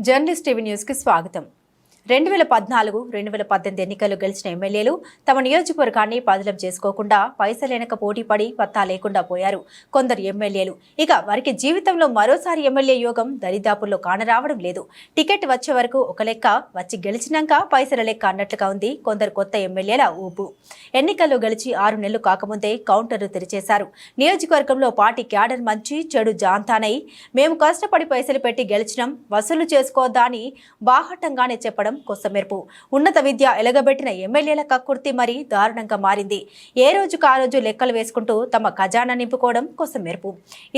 Journalist TV news కి స్వాగతం. 2014-2018 ఎన్నికల్లో గెలిచిన ఎమ్మెల్యేలు తమ నియోజకవర్గాన్ని పదిలం చేసుకోకుండా పైసలేనక పోటీపడి పత్తా లేకుండా పోయారు కొందరు ఎమ్మెల్యేలు. ఇక వారికి జీవితంలో మరోసారి ఎమ్మెల్యే యోగం దరిదాపుల్లో కానరావడం లేదు. టికెట్ వచ్చే వరకు ఒక లెక్క, వచ్చి గెలిచినాక పైసల లెక్క అన్నట్లుగా ఉంది కొందరు కొత్త ఎమ్మెల్యేల ఊపు. ఎన్నికల్లో గెలిచి 6 నెలలు కాకముందే కౌంటర్లు తెరిచేశారు. నియోజకవర్గంలో పార్టీ క్యాడర్ మంచి చెడు జాంతానై మేము కష్టపడి పైసలు పెట్టి గెలిచినాం, వసూలు చేసుకోవద్దా అని బాహటంగానే చెప్పడం కొసమెరుపు. ఉన్నత విద్య ఎలగబెట్టిన ఎమ్మెల్యేల కక్కుర్తి మరీ దారుణంగా మారింది. ఏ రోజుకు ఆ రోజు లెక్కలు వేసుకుంటూ తమ ఖజానా నింపుకోవడం కొసమెరుపు.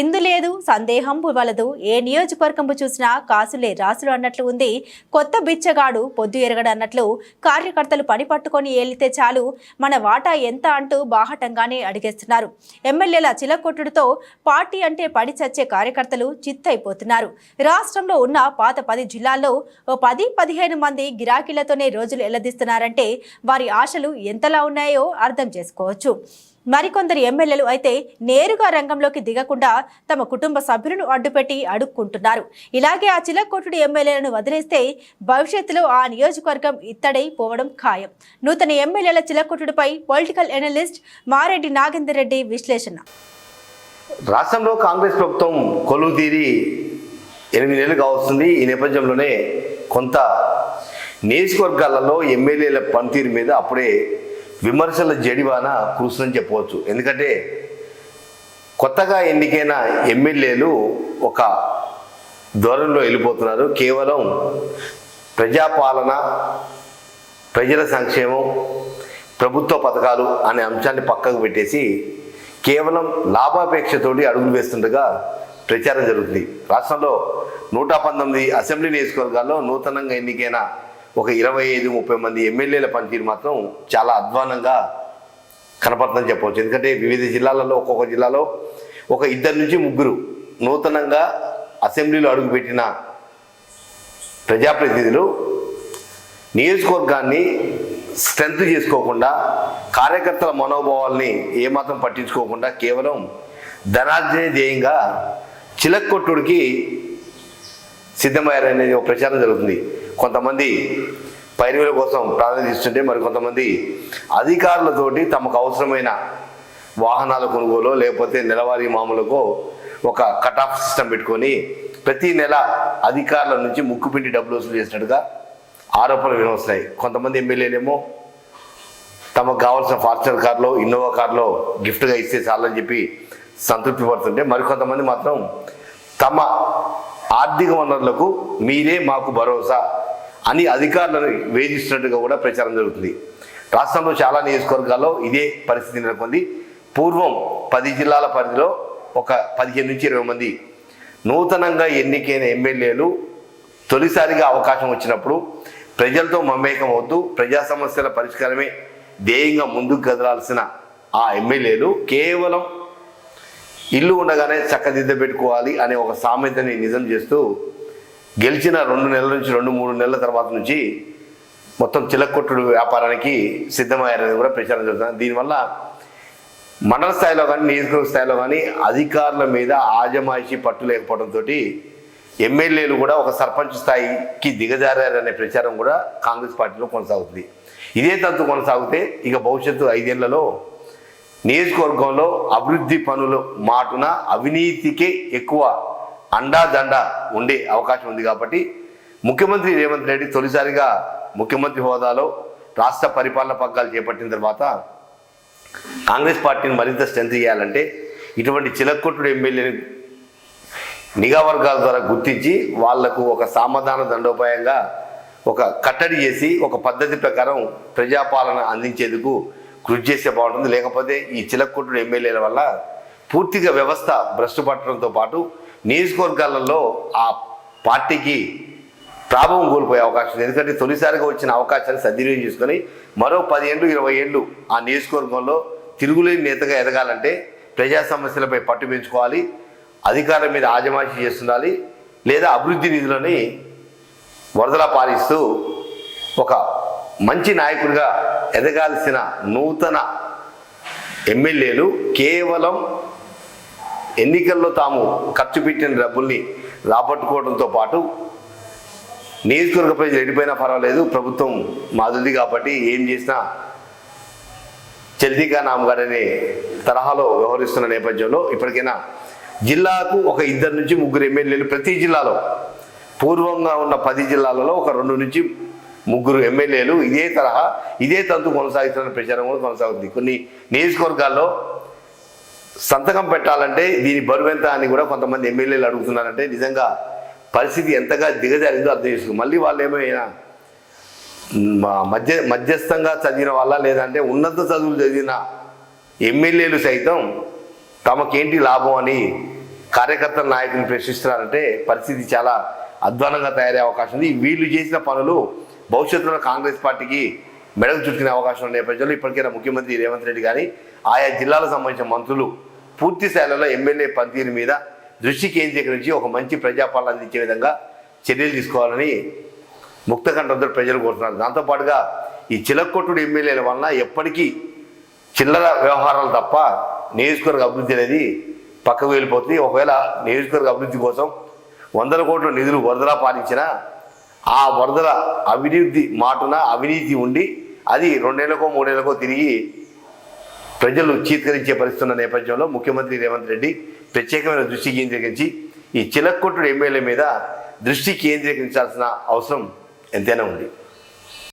ఇందు లేదు, సందేహం వలదు, ఏ నియోజకవర్గం చూసినా కాసులే రాసులు అన్నట్లు ఉంది. కొత్త బిచ్చగాడు పొద్దు ఎరగడు అన్నట్లు కార్యకర్తలు పని పట్టుకొని ఏలితే చాలు మన వాటా ఎంత అంటూ బాహటంగానే అడిగేస్తున్నారు. ఎమ్మెల్యేల చిలకొట్టుడుతో పార్టీ అంటే పడి చచ్చే కార్యకర్తలు చిత్తైపోతున్నారు. రాష్ట్రంలో ఉన్న పాత 10 జిల్లాల్లో 10-15 మంది గిరాకీలతోనే రోజులు ఎల్లదిస్తున్నారంటే వారి ఆశలు ఎంతలా ఉన్నాయో అర్థం చేసుకోవచ్చు. మరికొందరు ఎమ్మెల్యేలు అయితే నేరుగా రంగంలోకి దిగకుండా తమ కుటుంబ సభ్యులను అడ్డుపెట్టి అడుక్కుంటున్నారు. ఇలాగే ఆ చిలకొట్టుడి ఎమ్మెల్యేలను వదిలేస్తే భవిష్యత్తులో ఆ నియోజకవర్గం ఇత్తడై పోవడం ఖాయం. నూతన ఎమ్మెల్యేల చిలకొట్టుడిపై పొలిటికల్ ఎనలిస్ట్ మారెడ్డి నాగేందర్ రెడ్డి విశ్లేషణ. రాష్ట్రంలో కాంగ్రెస్ ప్రభుత్వం కొలువు తీరి 8 నెలలు కావస్తుంది. ఈ నేపథ్యంలోనే కొంత నియోజకవర్గాలలో ఎమ్మెల్యేల పనితీరు మీద అప్పుడే విమర్శల జడివాన కురుస్తుందని చెప్పవచ్చు. ఎందుకంటే కొత్తగా ఎన్నికైన ఎమ్మెల్యేలు ఒక ధోరణిలో వెళ్ళిపోతున్నారు. కేవలం ప్రజాపాలన, ప్రజల సంక్షేమం, ప్రభుత్వ పథకాలు అనే అంశాన్ని పక్కకు పెట్టేసి కేవలం లాభాపేక్షతోటి అడుగులు వేస్తుండగా ప్రచారం జరుగుతుంది. రాష్ట్రంలో 119 అసెంబ్లీ నియోజకవర్గాల్లో నూతనంగా ఎన్నికైన ఒక 25-30 మంది ఎమ్మెల్యేల పనితీరు మాత్రం చాలా అధ్వానంగా కనపడుతుందని చెప్పవచ్చు. ఎందుకంటే వివిధ జిల్లాలలో ఒక్కొక్క జిల్లాలో ఒక 2 నుంచి 3 నూతనంగా అసెంబ్లీలో అడుగుపెట్టిన ప్రజాప్రతినిధులు నియోజకవర్గాన్ని స్ట్రెంత్ చేసుకోకుండా, కార్యకర్తల మనోభావాల్ని ఏమాత్రం పట్టించుకోకుండా కేవలం ధనార్జనే ధ్యేయంగా చిలక్కొట్టుడికి సిద్ధమయ్యారనేది ఒక ప్రచారం జరుగుతుంది. కొంతమంది పైరువుల కోసం ప్రాధాన్యత ఇస్తుంటే మరికొంతమంది అధికారులతోటి తమకు అవసరమైన వాహనాల కొనుగోలు లేకపోతే నెలవారీ మామూలుకో ఒక కట్ ఆఫ్ సిస్టమ్ పెట్టుకొని ప్రతి నెల అధికారుల నుంచి ముక్కుపిండి డబ్బులు వసూలు చేసినట్టుగా ఆరోపణలు వినవస్తున్నాయి. కొంతమంది ఎమ్మెల్యేలేమో తమకు కావాల్సిన ఫార్చునర్ కార్లో, ఇన్నోవా కార్లో గిఫ్ట్గా ఇస్తే చాలని చెప్పి సంతృప్తి పడుతుంటే మరికొంతమంది మాత్రం తమ ఆర్థిక వనరులకు మీరే మాకు భరోసా అని అధికారులను వేధిస్తున్నట్టుగా కూడా ప్రచారం జరుగుతుంది. రాష్ట్రంలో చాలా నియోజకవర్గాల్లో ఇదే పరిస్థితి నెలకొంది. పూర్వం 10 జిల్లాల పరిధిలో ఒక 15 నుంచి 20 మంది నూతనంగా ఎన్నికైన ఎమ్మెల్యేలు తొలిసారిగా అవకాశం వచ్చినప్పుడు ప్రజలతో మమేకం అవుతూ ప్రజా సమస్యల పరిష్కారమే ధ్యేయంగా ముందుకు కదలాల్సిన ఆ ఎమ్మెల్యేలు కేవలం ఇల్లు ఉండగానే చక్కదిద్ద పెట్టుకోవాలి అనే ఒక సామెతని నిజం చేస్తూ గెలిచిన 2 నెలల నుంచి 2-3 నెలల తర్వాత నుంచి మొత్తం చిలక్కొట్టుడు వ్యాపారానికి సిద్ధమయ్యారని కూడా ప్రచారం జరుగుతుంది. దీనివల్ల మండల స్థాయిలో కానీ నియోజకవర్గ స్థాయిలో కానీ అధికారుల మీద ఆజమాయిషీ పట్టు లేకపోవడంతో ఎమ్మెల్యేలు కూడా ఒక సర్పంచ్ స్థాయికి దిగజారనే ప్రచారం కూడా కాంగ్రెస్ పార్టీలో కొనసాగుతుంది. ఇదే తంతు కొనసాగితే ఇక భవిష్యత్తు 5 ఏళ్లలో నియోజకవర్గంలో అభివృద్ధి పనులు మాటున అవినీతికే ఎక్కువ అండాదండ ఉండే అవకాశం ఉంది. కాబట్టి ముఖ్యమంత్రి రేవంత్ రెడ్డి తొలిసారిగా ముఖ్యమంత్రి హోదాలో రాష్ట్ర పరిపాలన పగ్గాలు చేపట్టిన తర్వాత కాంగ్రెస్ పార్టీని మరింత స్ట్రెంత్ చేయాలంటే ఇటువంటి చిలక్కొట్టుడు ఎమ్మెల్యేని నిఘా వర్గాల ద్వారా గుర్తించి వాళ్లకు ఒక సామధాన దండోపాయంగా ఒక కట్టడి చేసి ఒక పద్ధతి ప్రకారం ప్రజాపాలన అందించేందుకు కృషి చేస్తే బాగుంటుంది. లేకపోతే ఈ చిలక్కొట్టుడు ఎమ్మెల్యేల వల్ల పూర్తిగా వ్యవస్థ భ్రష్టు పట్టడంతో పాటు నియోజకవర్గాలలో ఆ పార్టీకి ప్రాభవం కోల్పోయే అవకాశం ఉంది. ఎందుకంటే తొలిసారిగా వచ్చిన అవకాశాన్ని సద్వినియోగం చేసుకొని మరో 10 ఏళ్ళు 20 ఏళ్ళు ఆ నియోజకవర్గంలో తిరుగులేని నేతగా ఎదగాలంటే ప్రజా సమస్యలపై పట్టు పెంచుకోవాలి, అధికారం మీద ఆజమాయిషీ చేస్తుండాలి, లేదా అభివృద్ధి నిధులని వరదలా పాలిస్తూ ఒక మంచి నాయకుడిగా ఎదగాల్సిన నూతన ఎమ్మెల్యేలు కేవలం ఎన్నికల్లో తాము ఖర్చు పెట్టిన డబ్బుల్ని రాబట్టుకోవడంతో పాటు నియోజకవర్గ ప్రజలు ఎడిపోయినా పర్వాలేదు, ప్రభుత్వం మాది కాబట్టి ఏం చేసినా చల్తీకా నామగారనే తరహాలో వ్యవహరిస్తున్న నేపథ్యంలో ఇప్పటికైనా జిల్లాకు ఒక 2 నుంచి 3 ఎమ్మెల్యేలు ప్రతి జిల్లాలో, పూర్వంగా ఉన్న 10 జిల్లాలలో ఒక 2 నుంచి 3 ఎమ్మెల్యేలు ఇదే తరహా ఇదే తంతు కొనసాగిస్తున్న ప్రచారం కూడా కొనసాగుతుంది. కొన్ని నియోజకవర్గాల్లో సంతకం పెట్టాలంటే దీని బరువెంత అని కూడా కొంతమంది ఎమ్మెల్యేలు అడుగుతున్నారంటే నిజంగా పరిస్థితి ఎంతగా దిగజారిందో అర్థం చేసుకుంది. మళ్ళీ వాళ్ళు ఏమైనా మధ్యస్థంగా చదివిన వాళ్ళ లేదంటే ఉన్నత చదువులు చదివిన ఎమ్మెల్యేలు సైతం తమకేంటి లాభం అని కార్యకర్తల నాయకులను ప్రశ్నిస్తున్నారంటే పరిస్థితి చాలా అధ్వానంగా తయారయ్యే అవకాశం ఉంది. వీళ్ళు చేసిన పనులు భవిష్యత్తులో కాంగ్రెస్ పార్టీకి మెడకు చుట్టుకునే అవకాశం ఉన్న నేపథ్యంలో ఇప్పటికైనా ముఖ్యమంత్రి రేవంత్ రెడ్డి కానీ ఆయా జిల్లాలకు సంబంధించిన మంత్రులు పూర్తి స్థాయిలో ఎమ్మెల్యే పనితీరు మీద దృష్టి కేంద్రీకరించి ఒక మంచి ప్రజాపాలన అందించే విధంగా చర్యలు తీసుకోవాలని ముక్తకంఠంతో ప్రజలు కోరుతున్నారు. దాంతోపాటుగా ఈ చిలక్కొట్టుడు ఎమ్మెల్యేల వలన ఎప్పటికీ చిల్లర వ్యవహారాలు తప్ప నియోజకవర్గ అభివృద్ధి అనేది పక్కకు వెళ్ళిపోతుంది. ఒకవేళ నియోజకవర్గ అభివృద్ధి కోసం 100 కోట్ల నిధులు వరదలా పాలించినా ఆ వరదల అభివృద్ధి మాటున అవినీతి ఉండి అది 2 నెలలకో 3 నెలలకో తిరిగి ప్రజలు చీత్కరించే పరిస్థితున్న నేపథ్యంలో ముఖ్యమంత్రి రేవంత్ రెడ్డి ప్రత్యేకమైన దృష్టి కేంద్రీకరించి ఈ చిలక్కొట్టుడు ఎమ్మెల్యే మీద దృష్టి కేంద్రీకరించాల్సిన అవసరం ఎంతైనా ఉంది.